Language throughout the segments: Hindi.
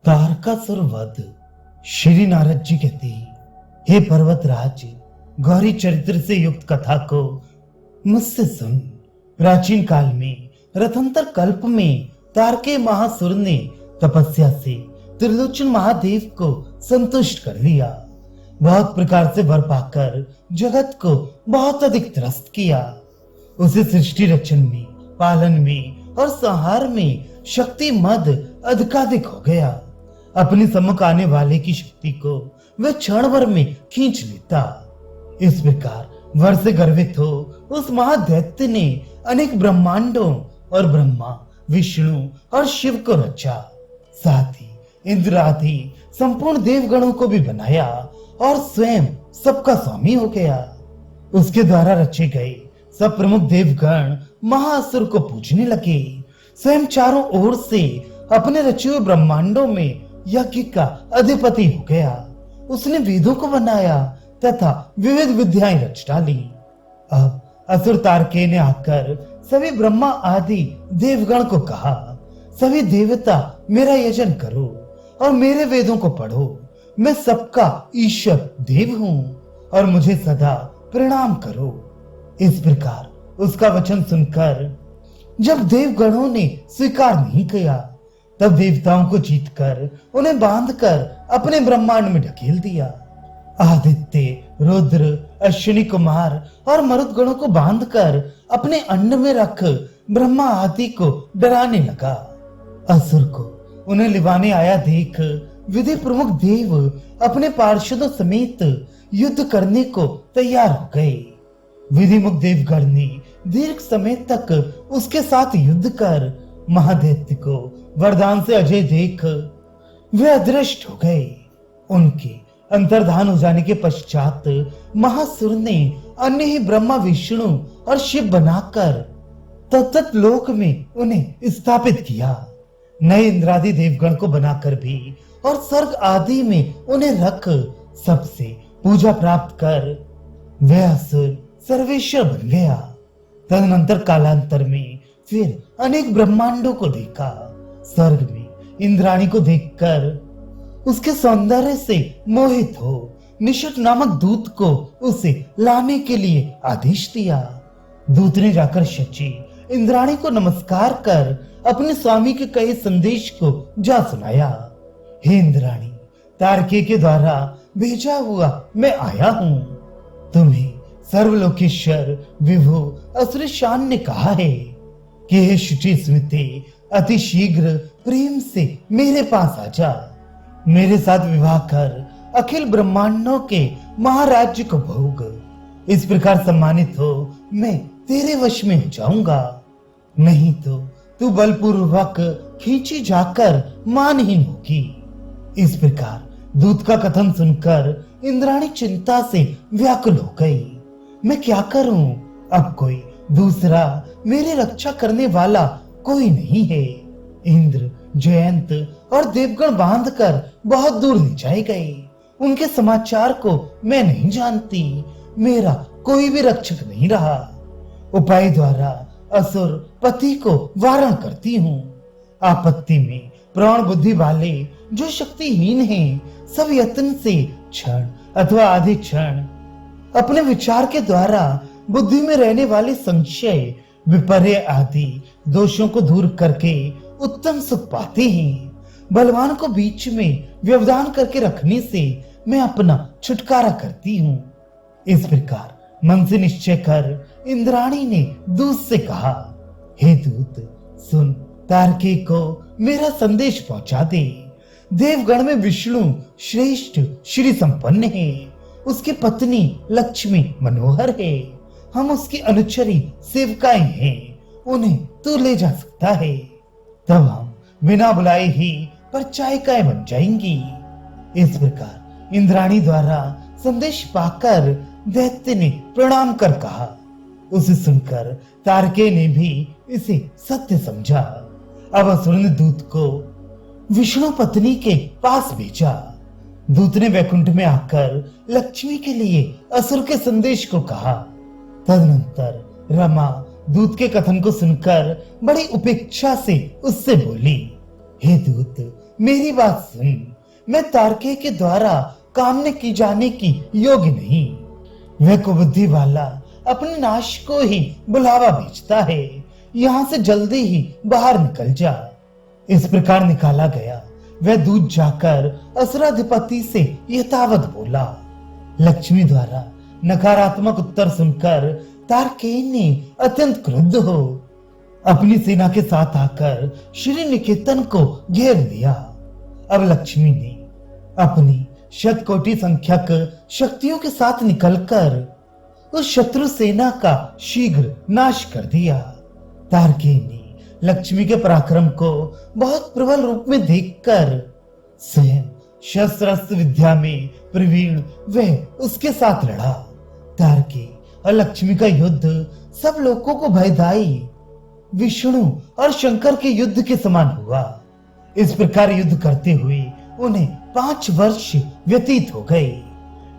तारकासुर वध। श्री नारद जी कहते हैं, हे पर्वतराज, गौरी चरित्र से युक्त कथा को मुझसे सुन। प्राचीन काल में रथंतर कल्प में तारके महासुर ने तपस्या से त्रिलोचन महादेव को संतुष्ट कर लिया। बहुत प्रकार से वर पाकर जगत को बहुत अधिक त्रस्त किया। उसे सृष्टि रचन में, पालन में और संहार में शक्ति मद अधिकाधिक हो गया। अपने सम्मुख आने वाले की शक्ति को वह क्षण भर में खींच लेता। इस प्रकार वर से गर्वित हो उस महादैत्य ने अनेक ब्रह्मांडों और ब्रह्मा, विष्णु और शिव को रचा। साथ ही इंद्र आदि संपूर्ण देवगणों को भी बनाया और स्वयं सबका स्वामी हो गया। उसके द्वारा रचे गए सब प्रमुख देवगण महाअसुर को पूजने लगे। स्वयं चारों ओर से अपने रचे हुए ब्रह्मांडों में यज्ञ का अधिपति हो गया। उसने वेदों को बनाया तथा विविध विद्याएं रच डाली। अब असुर तारके ने आकर सभी ब्रह्मा आदि देवगण को कहा, सभी देवता मेरा यजन करो और मेरे वेदों को पढ़ो। मैं सबका ईश्वर देव हूँ और मुझे सदा प्रणाम करो। इस प्रकार उसका वचन सुनकर जब देवगणों ने स्वीकार नहीं किया, तब देवताओं को जीतकर उन्हें बांधकर अपने ब्रह्मांड में ढकेल दिया। आदित्य, रुद्र, अश्विनी कुमार और मरुदगणों को बांधकर अपने अंड में रख ब्रह्मा आदि को डराने लगा। असुर को उन्हें लिवाने आया देख विधि प्रमुख देव अपने पार्षदों समेत युद्ध करने को तैयार हो गए। विधि मुख देवगण ने दीर्घ समय तक उसके साथ युद्ध कर महादैत्य को वरदान से अजय देख वे अदृष्ट हो गए। उनके अंतर्धान हो जाने के पश्चात महासुर ने अन्य ही ब्रह्मा, विष्णु और शिव बनाकर तत्त लोक में उन्हें स्थापित किया। नए इंद्रादि देवगण को बनाकर भी और स्वर्ग आदि में उन्हें रख सबसे पूजा प्राप्त कर वह असुर सर्वेश्वर बन गया। तदनंतर कालांतर में फिर अनेक ब्रह्मांडों को देखा। स्वर्ग में इंद्राणी को देखकर उसके सौंदर्य से मोहित हो निषद नामक दूत को उसे लाने के लिए आदेश दिया। दूत ने जाकर शची इंद्राणी को नमस्कार कर अपने स्वामी के कहे संदेश को जा सुनाया। हे इंद्राणी, तारके के द्वारा भेजा हुआ मैं आया हूँ। तुम्हें सर्वलोकेश्वर विभु असुरेशान ने कहा है कि हे शुचि स्मृति, अति शीघ्र प्रेम से मेरे पास आ जा। मेरे साथ विवाह कर अखिल ब्रह्मांडों के महाराज्य को भोग। इस प्रकार सम्मानित हो मैं तेरे वश में हो जाऊंगा, नहीं तो तू बलपूर्वक खींची जाकर मानहीन होगी। इस प्रकार दूत का कथन सुनकर इंद्राणी चिंता से व्याकुल हो गई। मैं क्या करूं? अब कोई दूसरा मेरी रक्षा करने वाला कोई नहीं है। इंद्र, जयंत और देवगण बांधकर बहुत दूर ले जाए गए। उनके समाचार को मैं नहीं जानती। मेरा कोई भी रक्षक नहीं रहा। उपाय द्वारा असुर पति को वारण करती हूँ। आपत्ति में प्राण बुद्धि वाले जो शक्तिहीन हैं, सब यत्न से क्षण अथवा आधे क्षण अपने विचार के द्वारा बुद्धि में रहने वाले संशय, विपर्य आदि दोषों को दूर करके उत्तम सुख पाते हैं। बलवान को बीच में व्यवधान करके रखने से मैं अपना छुटकारा करती हूँ। इस प्रकार मन से निश्चय कर इंद्राणी ने दूत से कहा, हे दूत सुन, तारके को मेरा संदेश पहुंचा दे। देवगण में विष्णु श्रेष्ठ श्री संपन्न है। उसकी पत्नी लक्ष्मी मनोहर है। हम उसकी अनुचरी सेवकाएं हैं। उन्हें तू ले जा सकता है। तब हम बिना बुलाए ही परिचायिकाएं बन जाएंगी। इस प्रकार इंद्राणी द्वारा संदेश पाकर दैत्य ने प्रणाम कर कहा। उसे सुनकर तारके ने भी इसे सत्य समझा। अब असुर ने दूत को विष्णु पत्नी के पास भेजा। दूत ने वैकुंठ में आकर लक्ष्मी के लिए असुर के संदेश को कहा। तदनंतर रमा दूत के कथन को सुनकर बड़ी उपेक्षा से उससे बोली, हे दूत, मेरी बात सुन, मैं तारकेय के द्वारा काम में की जाने की योग्य नहीं। वह कुबुद्धि वाला अपने नाश को ही बुलावा भेजता है। यहाँ से जल्दी ही बाहर निकल जा। इस प्रकार निकाला गया। वह दूत जाकर असुराधिपति से यथावत बोला। लक्ष्मी द्वारा नकारात्मक उत्तर सुनकर तारकेय ने अत्यंत क्रुद्ध हो अपनी सेना के साथ आकर श्री निकेतन को घेर लिया। अब लक्ष्मी ने अपनी शतकोटि संख्यक शक्तियों के साथ निकलकर उस शत्रु सेना का शीघ्र नाश कर दिया। तारकेय ने लक्ष्मी के पराक्रम को बहुत प्रबल रूप में देखकर स्वयं शस्त्र विद्या में प्रवीण वह उसके साथ लड़ा। तारकेय और लक्ष्मी का युद्ध सब लोगों को भयदायी विष्णु और शंकर के युद्ध के समान हुआ। इस प्रकार युद्ध करते हुए उन्हें 5 वर्ष व्यतीत हो गए।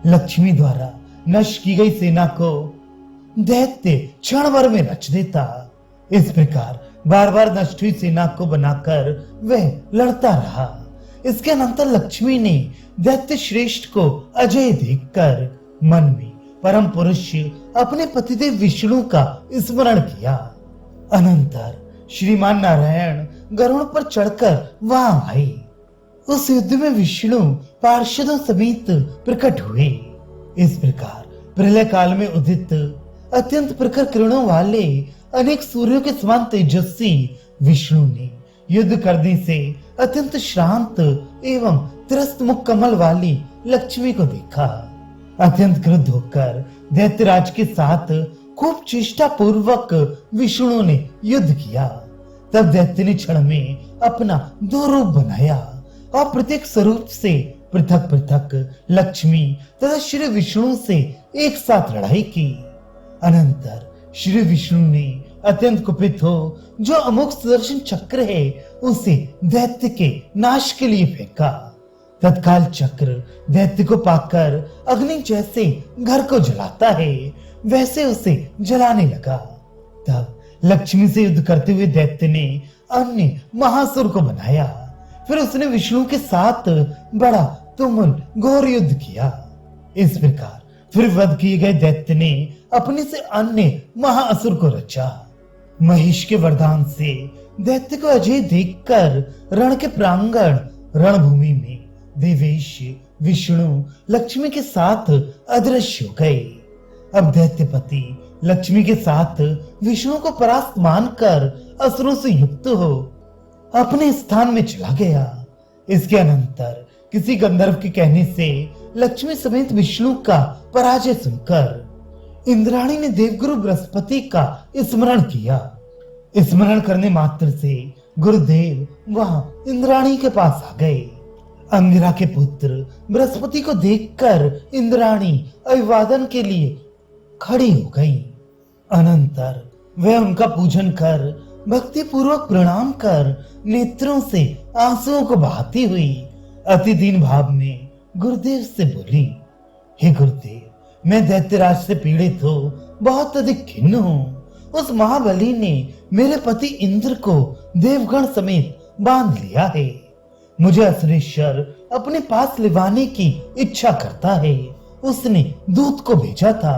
लक्ष्मी द्वारा नष्ट की गई सेना को दैत्य क्षण भर में रच देता। इस प्रकार बार बार नष्ट हुई सेना को बनाकर वह लड़ता रहा। इसके अनंतर लक्ष्मी ने दैत्य श्रेष्ठ को अजय देखकर मन में परम पुरुष अपने पतिदेव विष्णु का स्मरण किया। अनंतर श्रीमान नारायण गरुड़ पर चढ़कर वहां आए। उस युद्ध में विष्णु पार्षदों समेत प्रकट हुए। इस प्रकार प्रलय काल में उदित अत्यंत प्रखर किरणों वाले अनेक सूर्यों के समान तेजस्वी विष्णु ने युद्ध करने से अत्यंत शांत एवं त्रस्त मुख कमल वाली लक्ष्मी को देखा। अत्यंत क्रुद्ध होकर दैत्यराज के साथ खूब चेष्टा पूर्वक विष्णु ने युद्ध किया। तब दैत्य ने क्षण में अपना 2 रूप बनाया और प्रत्येक स्वरूप से पृथक पृथक लक्ष्मी तथा श्री विष्णु से एक साथ लड़ाई की। अनंतर श्री विष्णु ने अत्यंत कुपित हो जो अमोघ सुदर्शन चक्र है उसे दैत्य के नाश के लिए फेंका। तत्काल चक्र दैत्य को पाकर अग्नि जैसे घर को जलाता है वैसे उसे जलाने लगा। तब लक्ष्मी से युद्ध करते हुए दैत्य ने अन्य महासुर को बनाया। फिर उसने विष्णु के साथ बड़ा तुमुल घोर युद्ध किया। इस प्रकार फिर वध किए गए दैत्य ने अपने से अन्य महाअसुर को रचा। महेश के वरदान से दैत्य को अजय देखकर रण के प्रांगण रणभूमि में देवेश विष्णु लक्ष्मी के साथ अदृश्य हो गए। अब दैत्यपति लक्ष्मी के साथ विष्णु को परास्त मानकर असुरों से युक्त हो अपने स्थान में चला गया। इसके अनंतर किसी गंधर्व के कहने से लक्ष्मी समेत विष्णु का पराजय सुनकर इंद्राणी ने देवगुरु बृहस्पति का स्मरण किया। स्मरण करने मात्र से गुरुदेव वहां इंद्राणी के पास आ गए। अंगिरा के पुत्र बृहस्पति को देखकर इंद्राणी अभिवादन के लिए खड़ी हो गई। अनंतर वह उनका पूजन कर भक्ति पूर्वक प्रणाम कर नेत्रों से आंसुओं को बहाती हुई अति दीन भाव में गुरुदेव से बोली, हे गुरुदेव, मैं दैत्यराज से पीड़ित हो बहुत अधिक खिन्न हूँ। उस महाबली ने मेरे पति इंद्र को देवगण समेत बांध लिया है। मुझे असुरेश्वर अपने पास लिवाने की इच्छा करता है। उसने दूत को भेजा था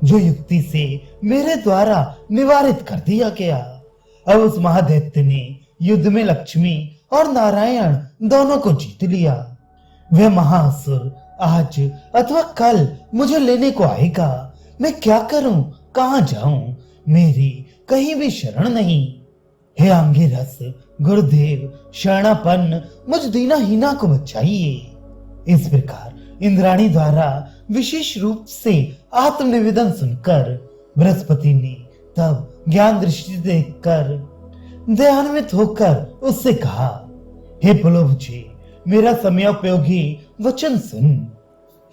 जो युक्ति से मेरे द्वारा निवारित कर दिया गया। अब उस महादैत्य ने युद्ध में लक्ष्मी और नारायण दोनों को जीत लिया। वह महाअसुर आज अथवा कल मुझे लेने को आएगा। मैं क्या करूं, कहां जाऊं? मेरी कहीं भी शरण नहीं। हे अंगिरस गुरुदेव, शरणापन्न मुझ दीना हीना को बचाइए। इस प्रकार इंद्राणी द्वारा विशेष रूप से आत्मनिवेदन सुनकर बृहस्पति ने तब ज्ञान दृष्टि देखकर दयान्वित होकर उससे कहा, हे पुलोभुजे, मेरा समयोपयोगी वचन सुन।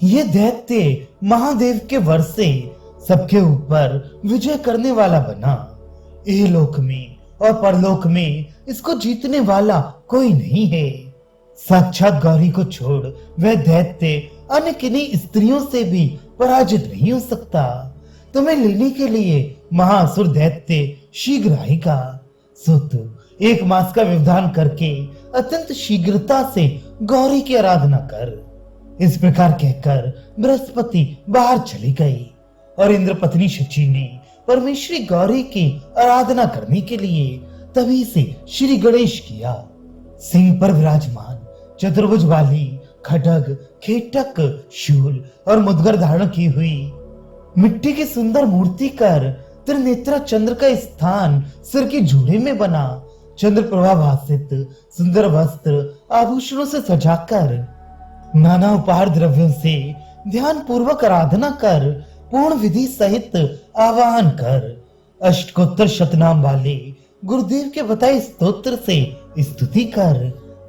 ये दैत्य महादेव के वर से सबके ऊपर विजय करने वाला बना। इहलोक में और परलोक में इसको जीतने वाला कोई नहीं है। साक्षात गौरी को छोड़ वह दैत्य अन्य किन्हीं स्त्रियों से भी पराजित नहीं हो सकता। तुम्हें लेने के लिए महाअसुर दैत्य शीघ्र आएगा। सो तू 1 मास का व्यवधान करके अत्यंत शीघ्रता से गौरी की आराधना कर। इस प्रकार कहकर बृहस्पति बाहर चली गई और इंद्र पत्नी शची ने परमेश्वरी गौरी की आराधना करने के लिए तभी से श्री गणेश किया। सिंह पर विराजमान चतुर्भुज वाली खड्ग, खेटक, शूल और मुद्गर धारण की हुई मिट्टी की सुंदर मूर्ति कर त्रिनेत्रा चंद्र का स्थान सिर की जूड़े में बना चंद्र प्रभा भासित सुंदर वस्त्र आभूषणों से सजाकर नाना उपहार द्रव्यों से ध्यान पूर्वक आराधना कर पूर्ण विधि सहित आवाहन कर अष्टकोत्तर शतनाम वाले गुरुदेव के बताए स्तोत्र से स्तुति कर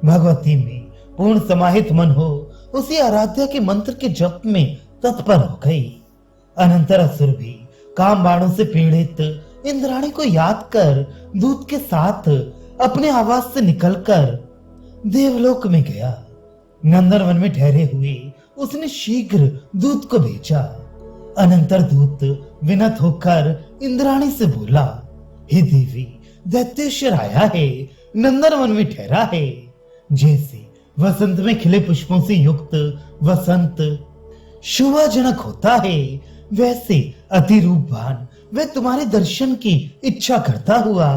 भगवती में पूर्ण समाहित मन हो उसी आराध्या के मंत्र के जप में तत्पर हो गई। अनंतर असुर भी काम बाणों से पीड़ित इंद्राणी को याद कर दूत के साथ अपने आवास से निकलकर देवलोक में गया। नंदन वन में ठहरे हुए उसने शीघ्र दूत को भेजा। अनंतर दूत विनत होकर इंद्राणी से बोला, हे देवी, दैत्येश्वर आया है, नंदन वन में ठहरा है। जैसे वसंत में खिले पुष्पों से युक्त वसंत शोभाजनक होता है, वैसे अति रूपवान वह तुम्हारे दर्शन की इच्छा करता हुआ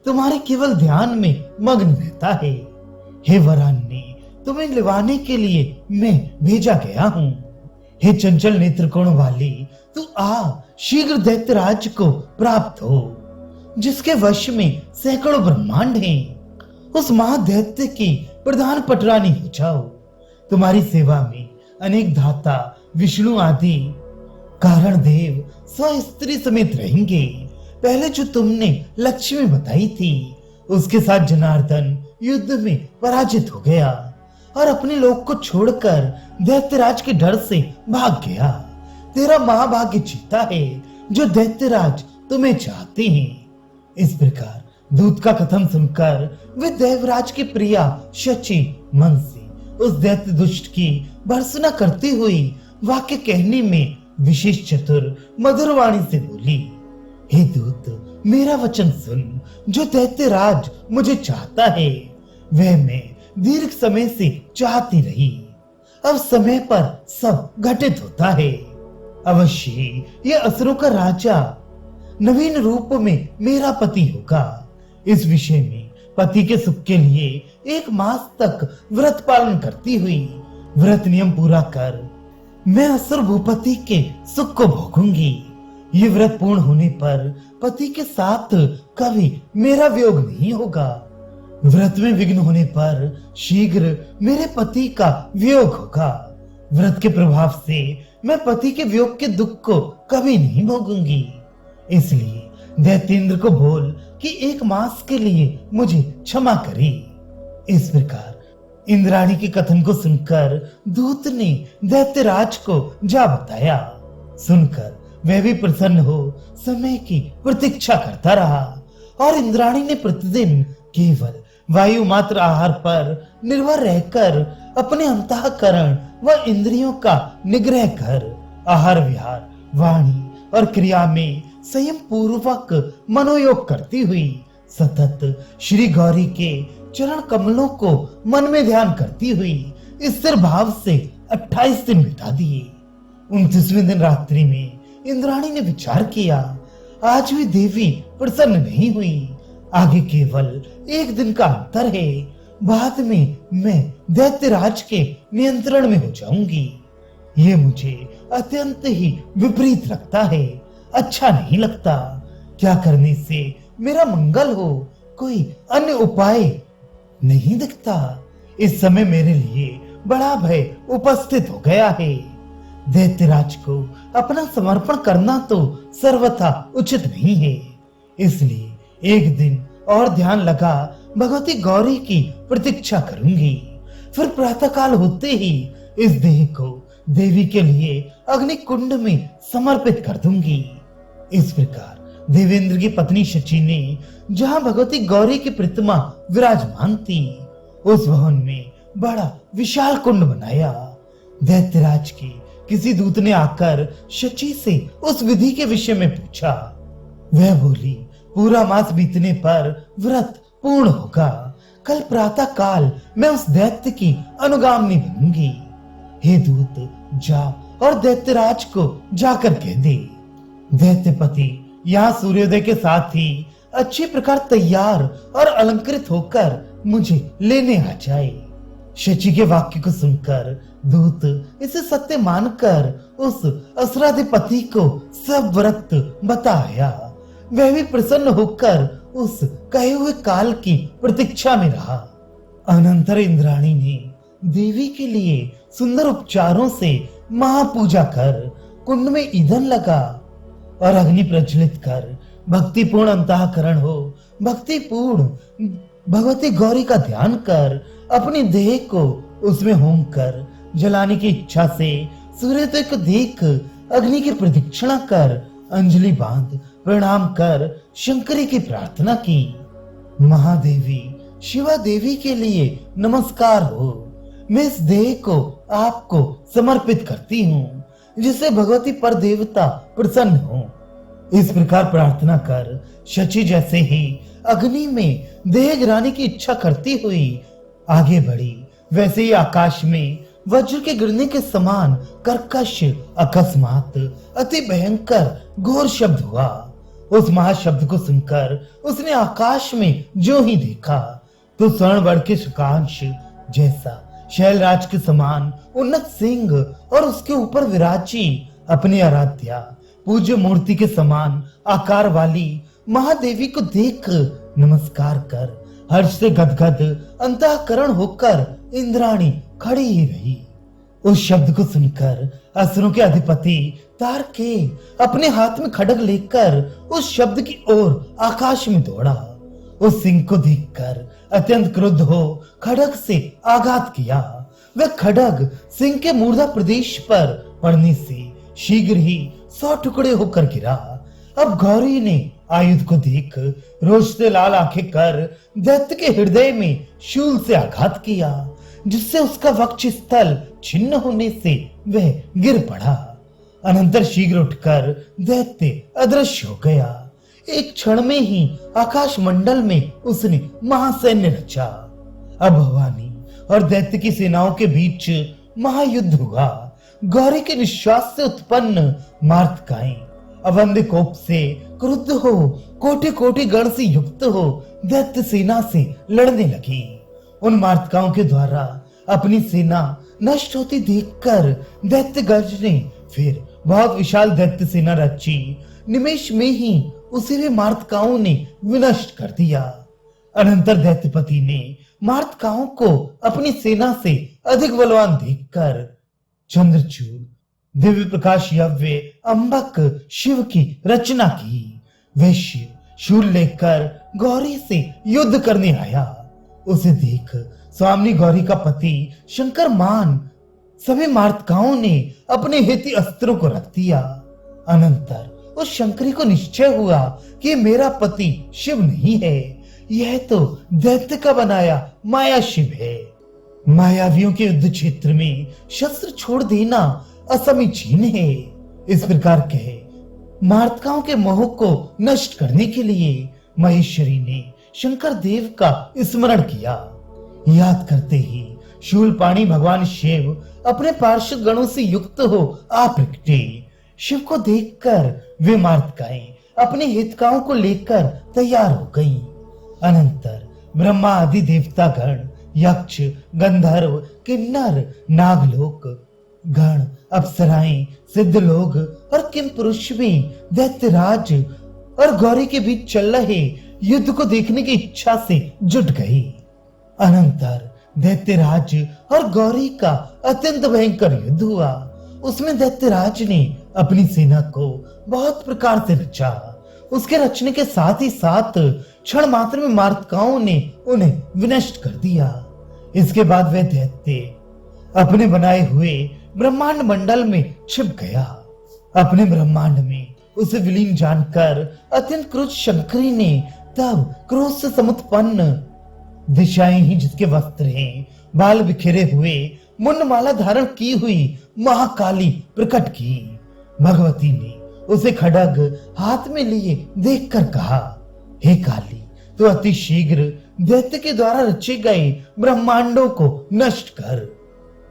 तुम्हारे केवल ध्यान में मग्न रहता है। हे वरान्य, तुम्हें लिवाने के लिए मैं भेजा गया हूँ। हे चंचल नेत्रकोण वाली, तू आ शीघ्र दैत्यराज को प्राप्त हो, जिसके वश में सैकड़ों ब्रह्मांड हैं। उस महादैत्य की प्रधान पटरानी हो जाओ। तुम्हारी सेवा में अनेक धाता, विष्णु आदि कारण देव स्त्री समेत रहेंगे। पहले जो तुमने लक्ष्मी बताई थी, उसके साथ जनार्दन युद्ध में पराजित हो गया और अपने लोक को छोड़कर दैत्यराज के डर से भाग गया। तेरा महाभाग्य जीता है जो दैत्यराज तुम्हें चाहते हैं। इस प्रकार दूत का कथन सुनकर वे देवराज की प्रिया शची मन से उस दैत्य दुष्ट की भर्त्सना करती हुई वाक्य कहने में विशेष चतुर मधुर वाणी से बोली, हे दूत, मेरा वचन सुन। जो दैत्यराज मुझे चाहता है वह मैं दीर्घ समय से चाहती रही। अब समय पर सब घटित होता है। अवश्य ही यह असुरों का राजा नवीन रूप में मेरा पति होगा। इस विषय में पति के सुख के लिए 1 मास तक व्रत पालन करती हुई व्रत नियम पूरा कर मैं असुर भूपति के सुख को भोगूंगी। ये व्रत पूर्ण होने पर पति के साथ कभी मेरा वियोग नहीं होगा। व्रत में विघ्न होने पर शीघ्र मेरे पति का वियोग होगा। व्रत के प्रभाव से मैं पति के वियोग के दुख को कभी नहीं भोगूंगी। इसलिए दैत्येंद्र को बोल कि 1 मास के लिए मुझे क्षमा करे। इस प्रकार इंद्राणी के कथन को सुनकर दूत ने दैत्यराज को जा बताया। सुनकर वह भी प्रसन्न हो समय की प्रतीक्षा करता रहा और इंद्राणी ने प्रतिदिन केवल वायु मात्र आहार पर निर्भर रहकर अपने अंतःकरण व इंद्रियों का निग्रह कर आहार विहार वाणी और क्रिया में संयम पूर्वक मनोयोग करती हुई सतत श्री गौरी के चरण कमलों को मन में ध्यान करती हुई स्थिर भाव से 28 दिन बिता दिए। 29वें दिन रात्रि में इंद्राणी ने विचार किया, आज भी देवी प्रसन्न नहीं हुई। आगे केवल 1 दिन का अंतर है। बाद में मैं दैत्यराज के नियंत्रण में हो जाऊंगी। ये मुझे अत्यंत ही विपरीत लगता है, अच्छा नहीं लगता। क्या करने से मेरा मंगल हो, कोई अन्य उपाय नहीं दिखता। इस समय मेरे लिए बड़ा भय उपस्थित हो गया है। दैत्यराज को अपना समर्पण करना तो सर्वथा उचित नहीं है। इसलिए 1 दिन और ध्यान लगा भगवती गौरी की प्रतीक्षा करूंगी। फिर प्रातःकाल होते ही इस देह को देवी के लिए अग्नि कुंड में समर्पित कर दूंगी। इस प्रकार देवेंद्र की पत्नी शची ने जहां भगवती गौरी की प्रतिमा विराजमान थी, उस भवन में बड़ा विशाल कुंड बनाया। दैत्यराज की किसी दूत ने आकर शची से उस विधि के विषय में पूछा। वह बोली, पूरा मास बीतने पर व्रत पूर्ण होगा। कल प्रातः काल मैं उस दैत्य की अनुगामिनी बनूंगी। हे दूत, जा और दैत्यराज को जाकर कह दे, दैत्यपति यहाँ सूर्योदय के साथ ही अच्छी प्रकार तैयार और अलंकृत होकर मुझे लेने आ जाए। शची के वाक्य को सुनकर दूत इसे सत्य मानकर उस असुराधिपति को सब व्रत बताया। वह भी प्रसन्न होकर उस कहे हुए काल की प्रतीक्षा में रहा। अनंतर इंद्राणी ने देवी के लिए सुंदर उपचारों से महापूजा कर कुंड में ईंधन लगा और अग्नि प्रज्वलित कर भक्तिपूर्ण अंतःकरण हो भक्तिपूर्ण भगवती गौरी का ध्यान कर अपनी देह को उसमें होम कर जलाने की इच्छा से सूर्योदय को देख अग्नि की प्रदक्षिणा कर अंजलि बांध प्रणाम कर शंकरी की प्रार्थना की। महादेवी शिवा देवी के लिए नमस्कार हो। मैं इस देह को आपको समर्पित करती हूँ, जिससे भगवती पर देवता प्रसन्न हो। इस प्रकार प्रार्थना कर शची जैसे ही अग्नि में देह गिराने की इच्छा करती हुई आगे बढ़ी, वैसे ही आकाश में वज्र के गिरने के समान कर्कश अकस्मात अति भयंकर घोर शब्द हुआ। उस महाशब्द को सुनकर उसने आकाश में जो ही देखा तो स्वर्णवर्ग के शुकांश जैसा शैलराज के समान उन्नत सिंह और उसके ऊपर विराजी अपनी आराध्या पूज्य मूर्ति के समान आकार वाली महादेवी को देख नमस्कार कर हर्ष से गदगद अंतःकरण होकर इंद्राणी खड़ी ही रही। उस शब्द को सुनकर असुरों के अधिपति तारके अपने हाथ में खड्ग लेकर उस शब्द की ओर आकाश में दौड़ा। उस सिंह को देखकर अत्यंत क्रुद्ध हो खड्ग से आघात किया। वह खड्ग सिंह के मूर्धा प्रदेश पर पड़ने से शीघ्र ही 100 टुकड़े होकर गिरा। अब गौरी ने आयुध को देख रोष से लाल आंखें कर दैत्य के हृदय में शूल से आघात किया, जिससे उसका वक्ष स्थल छिन्न होने से वह गिर पड़ा। अनंतर शीघ्र उठकर दैत्य अदृश्य हो गया। एक क्षण में ही आकाश मंडल में उसने महासैन्य रचा। अब भवानी और दैत्य की सेनाओं के बीच महायुद्ध हुआ। गौरी के निश्वास से उत्पन्न मार्तकाएं अवंद कोप से क्रुद्ध हो कोटि कोटि गण से युक्त हो दैत्य सेना से लड़ने लगी। उन मार्तकाओं के द्वारा अपनी सेना नष्ट होती देखकर दैत्य गज ने फिर बहुत विशाल दैत्य सेना रची। निमेष में ही उसे भी मार्तकाओं ने विनष्ट कर दिया। अनंतर दैत्यपति ने मार्तकाओं को अपनी सेना से अधिक बलवान देखकर चंद्रचूड़ दिव्य प्रकाश यव्य अंबक शिव की रचना की। वह शिव शूल लेकर गौरी से युद्ध करने आया। उसे देख स्वामी गौरी का पति शंकर मान सभी मार्तकाओं ने अपने हेती अस्त्रों को रख दिया। अनंतर उस शंकरी को निश्चय हुआ कि मेरा पति शिव नहीं है, यह तो दैत्य का बनाया माया शिव है। मायावियों के युद्ध क्षेत्र में शस्त्र छोड़ देना असमीचीन है। इस प्रकार कहे मार्तकाओं के मोह को नष्ट करने के लिए महेश्वरी ने शंकर देव का स्मरण किया। याद करते ही शूलपाणी भगवान शिव अपने पार्षद गणों से युक्त हो आ प्रकटे। शिव को देखकर वे मार्तकाएं अपने हितकाओं को लेकर तैयार हो गईं। अनंतर ब्रह्मा आदि देवता गण यक्ष गंधर्व किन्नर नागलोक गण अप्सराएं सिद्ध लोग और किम पुरुष भी दैत्यराज और गौरी के बीच चल रहे युद्ध को देखने की इच्छा से जुट गई। अनंतर दैत्यराज और गौरी का अत्यंत भयंकर युद्ध हुआ। उसमें दैत्यराज ने अपनी सेना को बहुत प्रकार से रचा। उसके रचने के साथ ही साथ क्षण मात्र में मार्तकाओं ने उन्हें विनष्ट कर दिया। इसके बाद वह दैत्य अपने बनाए हुए ब्रह्मांड मंडल में छिप गया। अपने ब्रह्मांड में उसे विलीन जानकर अत्यंत क्रोध शंकरी ने तब क्रोध से समुत्पन्न दिशाएं ही जिसके वस्त्र हैं, बाल बिखेरे हुए मुंडमाला धारण की हुई महाकाली प्रकट की। भगवती ने उसे खड्ग हाथ में लिए देखकर कहा, हे काली, तो अति शीघ्र दैत्य के द्वारा रचे गए ब्रह्मांडों को नष्ट कर।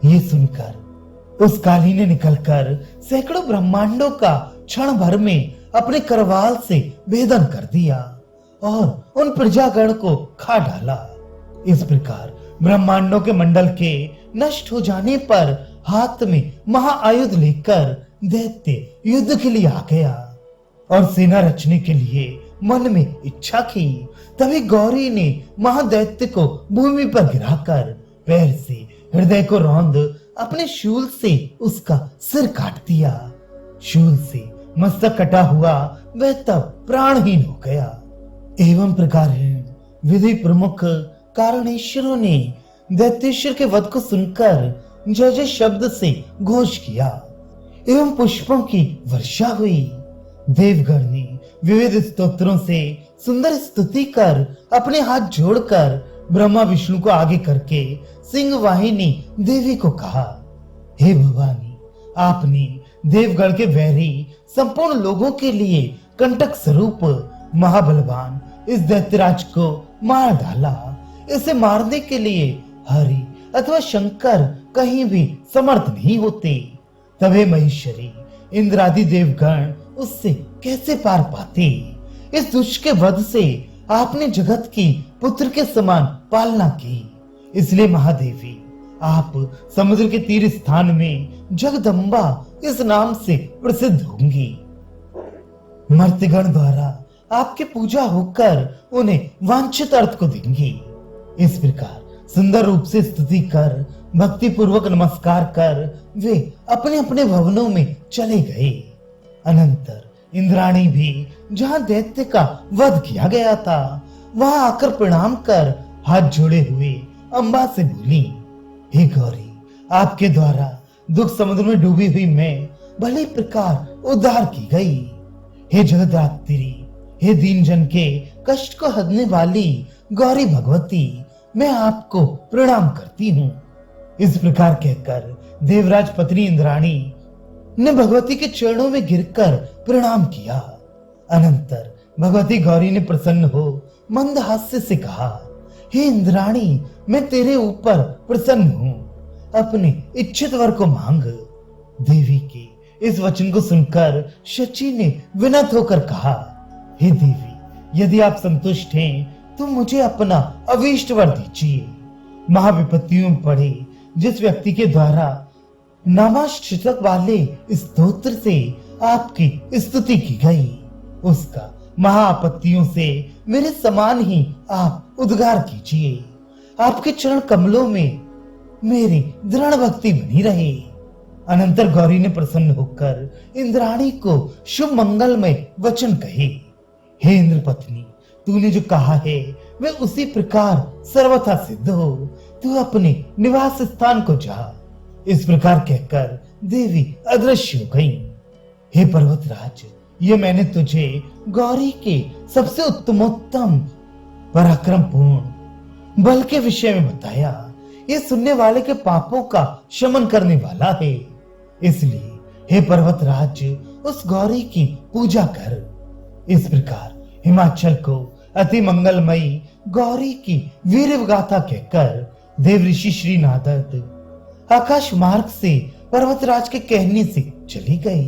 ये सुनकर उस काली ने निकलकर सैकड़ों ब्रह्मांडों का क्षण भर में अपने करवाल से भेदन कर दिया और उन प्रजागण को खा डाला। इस प्रकार ब्रह्मांडों के मंडल के नष्ट हो जाने पर हाथ में महाआयुध लेकर दैत्य युद्ध के लिए आ गया और सेना रचने के लिए मन में इच्छा की। तभी गौरी ने महादैत्य को भूमि पर गिराकर पैर से हृदय को रौंद अपने शूल से उसका सिर काट दिया। शूल से मस्तक कटा हुआ वह तब प्राणहीन हो गया। एवं प्रकार विधि प्रमुख कारणेश्वरों ने दैत्येश्वर के वध को सुनकर जय जय शब्द से घोष किया एवं पुष्पों की वर्षा हुई। देवगण ने विविध स्तोत्रों से सुंदर स्तुति कर अपने हाथ जोड़कर ब्रह्मा विष्णु को आगे करके सिंह वाहिनी देवी को कहा, हे भवानी, आपने देवगण के वैरी संपूर्ण लोगों के लिए कंटक स्वरूप महाबलवान इस दैत्यराज को मार डाला। इसे मारने के लिए हरि अथवा शंकर कहीं भी समर्थ नहीं होते। तबे महेश्वरी इंद्रादि देवगण उससे कैसे पार पाते। इस दुष्ट के वध से आपने जगत की पुत्र के समान पालना की, इसलिए महादेवी आप समुद्र के तीर स्थान में जगदम्बा इस नाम से प्रसिद्ध होंगी। मर्त्यगण द्वारा आपकी पूजा होकर उन्हें वांछित अर्थ को देंगी। इस प्रकार सुंदर रूप से स्तुति कर भक्ति पूर्वक नमस्कार कर वे अपने अपने भवनों में चले गए। अनंतर इंद्राणी भी जहाँ दैत्य का वध किया गया था वहां आकर प्रणाम कर हाथ जोड़े हुए अम्बा से बोली, हे गौरी, आपके द्वारा दुख समुद्र में डूबी हुई मैं भली प्रकार उद्धार की गई। हे जगदात्री, हे दीन जन के कष्ट को हरने वाली गौरी भगवती, मैं आपको प्रणाम करती हूँ। इस प्रकार कहकर देवराज पत्नी इंद्राणी ने भगवती के चरणों में गिरकर प्रणाम किया। अनंतर भगवती गौरी ने प्रसन्न हो मंद हास्य से कहा, हे इंद्राणी, मैं तेरे ऊपर प्रसन्न हूँ, अपने इच्छित वर को मांग। देवी के इस वचन को सुनकर शची ने विनत होकर कहा, हे देवी, यदि आप संतुष्ट हैं तो मुझे अपना अभीष्ट वर दीजिए। महाविपत्तियों में पड़े जिस व्यक्ति के द्वारा नामाष्टक वाले स्तोत्र से आपकी स्तुति की गई, उसका महाआपत्तियों से मेरे समान ही आप उद्धार कीजिए। आपके चरण कमलों में मेरी दृढ़ भक्ति बनी रहे। अनंतर गौरी ने प्रसन्न होकर इंद्राणी को शुभ मंगलमय वचन कहे, हे इंद्र पत्नी, तूने जो कहा है वह उसी प्रकार सर्वथा सिद्ध हो। तू अपने निवास स्थान को जा। इस प्रकार कहकर देवी अदृश्य हो गई। हे पर्वतराज, ये मैंने तुझे गौरी के सबसे उत्तमोत्तम पराक्रमपूर्ण बल के विषय में बताया। ये सुनने वाले के पापों का शमन करने वाला है। इसलिए हे पर्वतराज, उस गौरी की पूजा कर। इस प्रकार हिमाचल को अति मंगलमयी गौरी की वीर गाथा कहकर देव ऋषि श्री नारद आकाश मार्ग से पर्वतराज के कहने से चली गई।